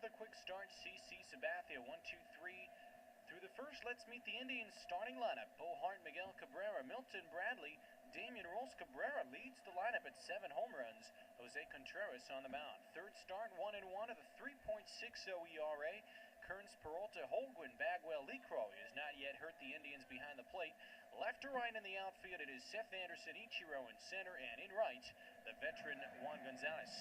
another quick start. CC Sabathia, 1-2-3 through the first. Let's meet the Indians starting lineup. Bo Hart, Miguel Cabrera, Milton Bradley, Damian Rolls. Cabrera leads the lineup at 7 home runs. Jose Contreras on the mound. Third start, 1-1 of the 3.60 ERA. Kearns, Peralta, Holguin, Bagwell, Lecroy has not yet hurt the Indians behind the plate. Left to right in the outfield, it is Seth Anderson, Ichiro in center, and in right, the veteran Juan Gonzalez.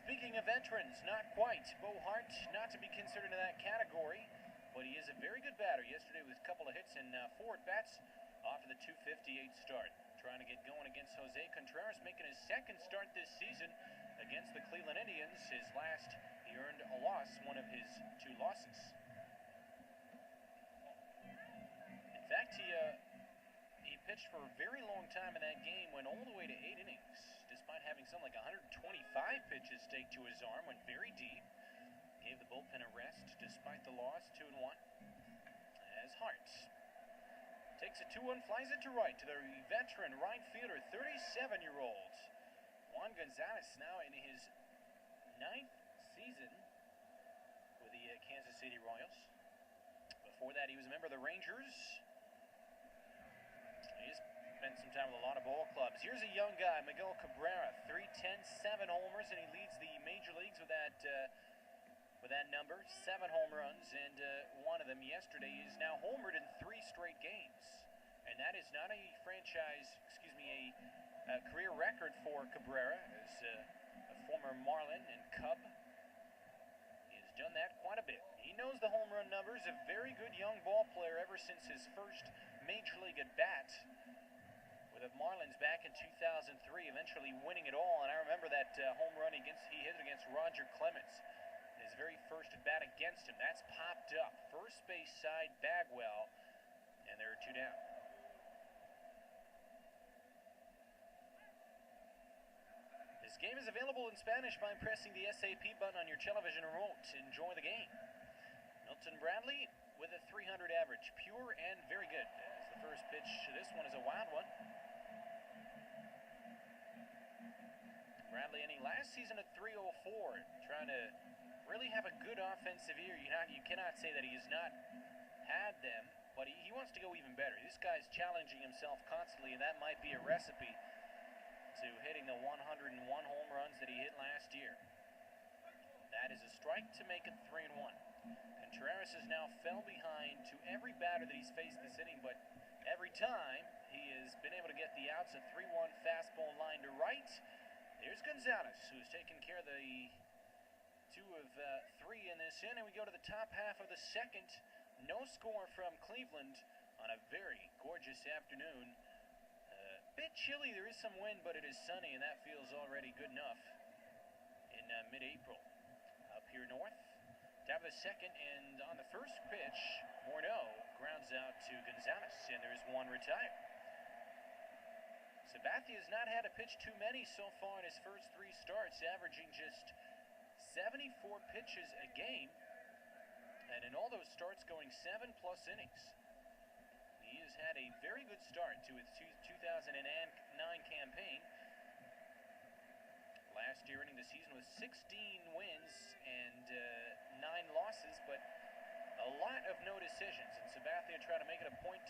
Speaking of veterans, not quite. Bo Hart, not to be considered in that category, but he is a very good batter. Yesterday with a couple of hits and 4 at-bats off of the 258 start. Trying to get going against Jose Contreras, making his second start this season against the Cleveland Indians. His last, he earned a loss, one of his 2 losses. In fact, he pitched for a very long time in that game, went all the way to 8 innings, despite having something like 125 pitches staked to his arm, went very deep, gave the bullpen a rest despite the loss, 2-1, as Hart takes a 2-1, flies it to right to the veteran right fielder, 37-year-old Juan Gonzalez, now in his 9th season with the Kansas City Royals. Before that, he was a member of the Rangers. He's spent some time with a lot of ball clubs. Here's a young guy, Miguel Cabrera, 310, 7 homers, and he leads the major leagues with that number, 7 home runs, and one of them yesterday. Is now homered in 3 straight games, and that is not a career record for Cabrera as a former Marlin and Cub. He has done that quite a bit. He knows the home run numbers, a very good young ball player ever since his first major league at bat with the Marlins back in 2003, eventually winning it all. And I remember that home run he hit against Roger Clemens, his very first at bat against him. That's popped up. First base side, Bagwell, and there are 2 down. This game is available in Spanish by pressing the SAP button on your television remote. Enjoy the game. Milton Bradley with a 300 average, pure and very good. As the first pitch to this one is a wild one. Bradley ending last season at 304, trying to really have a good offensive year. You cannot say that he has not had them, but he wants to go even better. This guy's challenging himself constantly, and that might be a recipe to hitting the 101 home runs that he hit last year. That is a strike to make it 3-1. Contreras has now fell behind to every batter that he's faced this inning, but every time he has been able to get the outs. A 3-1 fastball line to right. There's Gonzalez, who's taken care of the 2 of 3 in this inning. We go to the top half of the second. No score from Cleveland on a very gorgeous afternoon. Bit chilly, there is some wind, but it is sunny, and that feels already good enough in mid-April. Up here north, top of the second, and on the first pitch, Morneau grounds out to Gonzalez, and there's 1 retired. Sabathia has not had to pitch too many so far in his first 3 starts, averaging just 74 pitches a game, and in all those starts going 7+ innings. He has had a very good start to his 2009 campaign. Last year ending the season with 16 wins and 9 losses, but a lot of no decisions. And Sabathia trying to make it a point.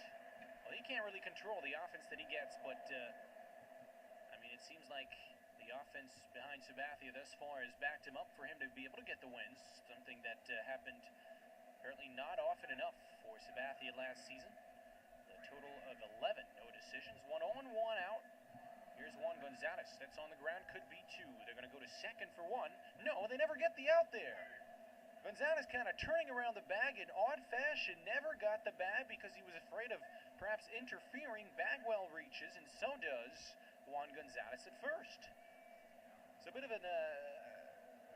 Well, he can't really control the offense that he gets, but I mean, it seems like the offense behind Sabathia thus far has backed him up for him to be able to get the wins, something that happened apparently not often enough for Sabathia last season. Total of 11 no decisions, 1 on, 1 out. Here's Juan Gonzalez, that's on the ground, could be 2. They're going to go to second for 1. No, they never get the out there. Gonzalez kind of turning around the bag in odd fashion, never got the bag because he was afraid of perhaps interfering. Bagwell reaches, and so does Juan Gonzalez at first. It's a bit of a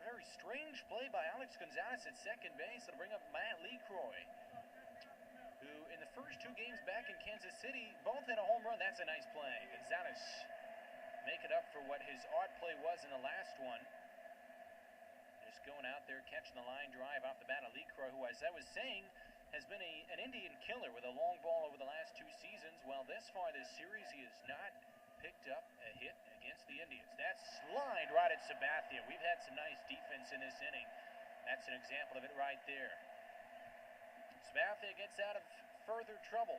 very strange play by Alex Gonzalez at second base. It'll bring up Matt Lecroy, who in the first 2 games back in Kansas City both hit a home run. That's a nice play. Gonzalez make it up for what his odd play was in the last one. Just going out there, catching the line drive off the bat of Lecroy, who, as I was saying, has been an Indian killer with a long ball over the last 2 seasons. Well, this far this series, he has not picked up a hit against the Indians. That slide right at Sabathia. We've had some nice defense in this inning. That's an example of it right there. Sabathia gets out of further trouble.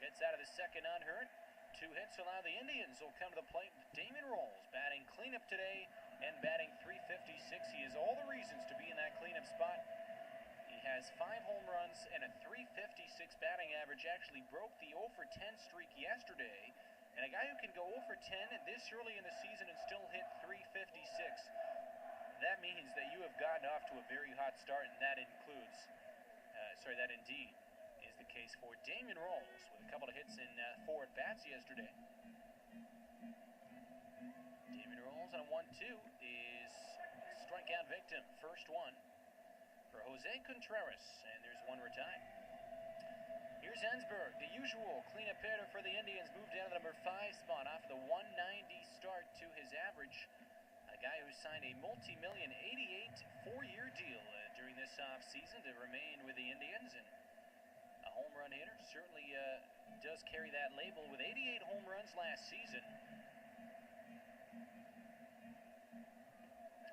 Gets out of the second unhurt. 2 hits allow the Indians will come to the plate. Damon Rolls batting cleanup today and batting .356. He has all the reasons to be in that cleanup spot. He has 5 home runs and a .356 batting average. Actually broke the 0 for 10 streak yesterday. And a guy who can go 0 for 10 this early in the season and still hit .356. That means that you have gotten off to a very hot start, and that includes, that indeed is the case for Damon Rolls with a couple of hits in 4 at-bats yesterday. Damon Rolls on a 1-2 is strikeout victim. First one for Jose Contreras, and there's one retired. Here's Ensberg, the usual cleanup hitter for the Indians, moved down to the number 5 spot off the 190 start to his average. A guy who signed a multi-million 88 4-year deal during this offseason to remain with the Indians, and a home run hitter certainly does carry that label with 88 home runs last season.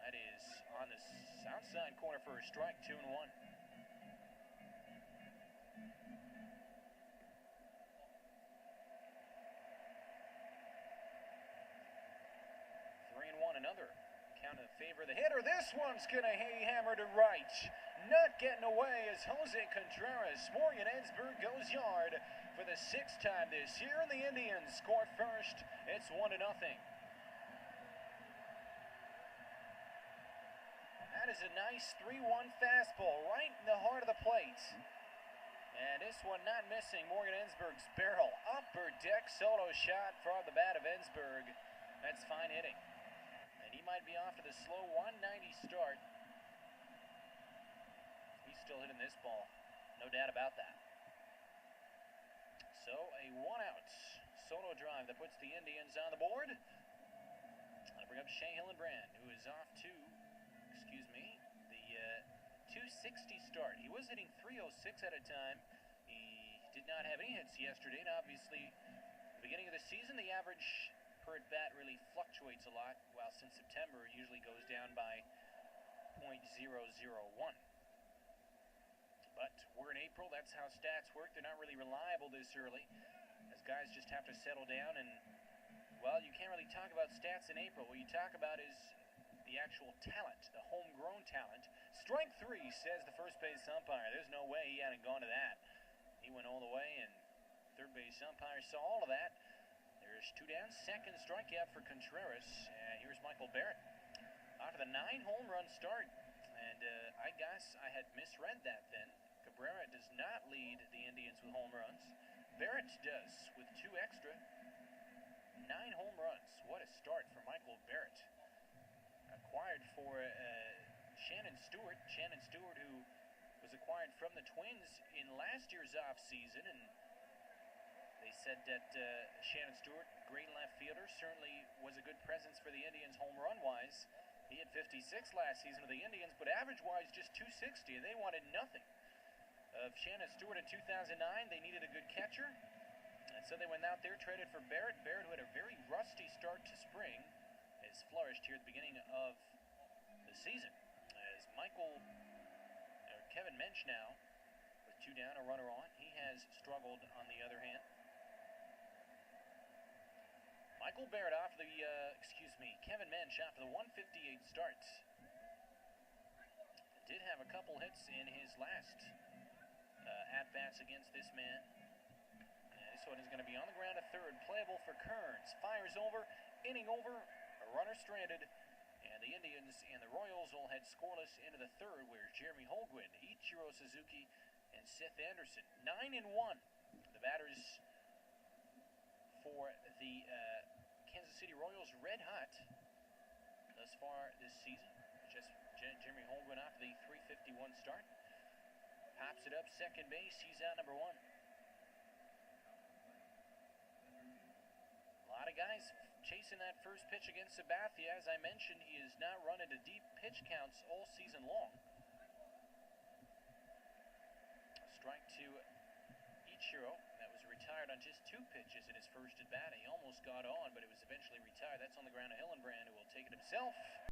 That is on the outside corner for a strike, 2-1. 3-1, another count in favor of the hitter. This one's going to hammer to right. Not getting away as Jose Contreras. Morgan Ensberg goes yard for the 6th time this year, and the Indians score first. It's 1-0. That is a nice 3-1 fastball right in the heart of the plate. And this one not missing Morgan Ensberg's barrel. Upper deck solo shot from the bat of Ensberg. That's fine hitting. And he might be off to the slow 190 start. He's still hitting this ball. No doubt about that. So a 1-out solo drive that puts the Indians on the board. I'll bring up Shea Hillenbrand, who is off to, the 260 start. He was hitting 306 at a time. He did not have any hits yesterday, and obviously, at the beginning of the season, the average per at-bat really fluctuates a lot, while since September, it usually goes down by .001. But we're in April, that's how stats work. They're not really reliable this early, as guys just have to settle down, and, well, you can't really talk about stats in April. What you talk about is the actual talent, the homegrown talent. Strike 3, says the first base umpire. There's no way he hadn't gone to that. He went all the way, and third base umpire saw all of that. There's 2 down, second strikeout for Contreras. Here's Michael Barrett. Off of the 9 home run start, and I guess I had misread that then. Cabrera does not lead the Indians with home runs. Barrett does with 2 extra. 9 home runs. What a start for Michael Barrett. Acquired for Shannon Stewart. Shannon Stewart, who was acquired from the Twins in last year's offseason, and they said that Shannon Stewart, great left fielder, certainly was a good presence for the Indians home run-wise. He had 56 last season with the Indians, but average-wise just 260, and they wanted nothing of Shannon Stewart in 2009. They needed a good catcher, and so they went out there, traded for Barrett. Barrett, who had a very rusty start to spring, has flourished here at the beginning of the season. As Kevin Mensch now, with 2 down, a runner on. He has struggled on the other hand. Michael Barrett off the, Kevin Mensch off the 158 start. Did have a couple hits in his last at-bats against this man. This one is going to be on the ground at third. Playable for Kearns. Fires over, inning over, a runner stranded. And the Indians and the Royals all head scoreless into the third, where Jeremy Holguin, Ichiro Suzuki, and Seth Anderson. 9-1. The batters for the Kansas City Royals, red hot thus far this season. Just Jeremy Holguin off the 351 start. Pops it up second base. He's out number 1. A lot of guys chasing that first pitch against Sabathia. As I mentioned, he has not run into deep pitch counts all season long. Strike to Ichiro. That was retired on just 2 pitches in his first at bat. He almost got on, but it was eventually retired. That's on the ground to Hillenbrand, who will take it himself.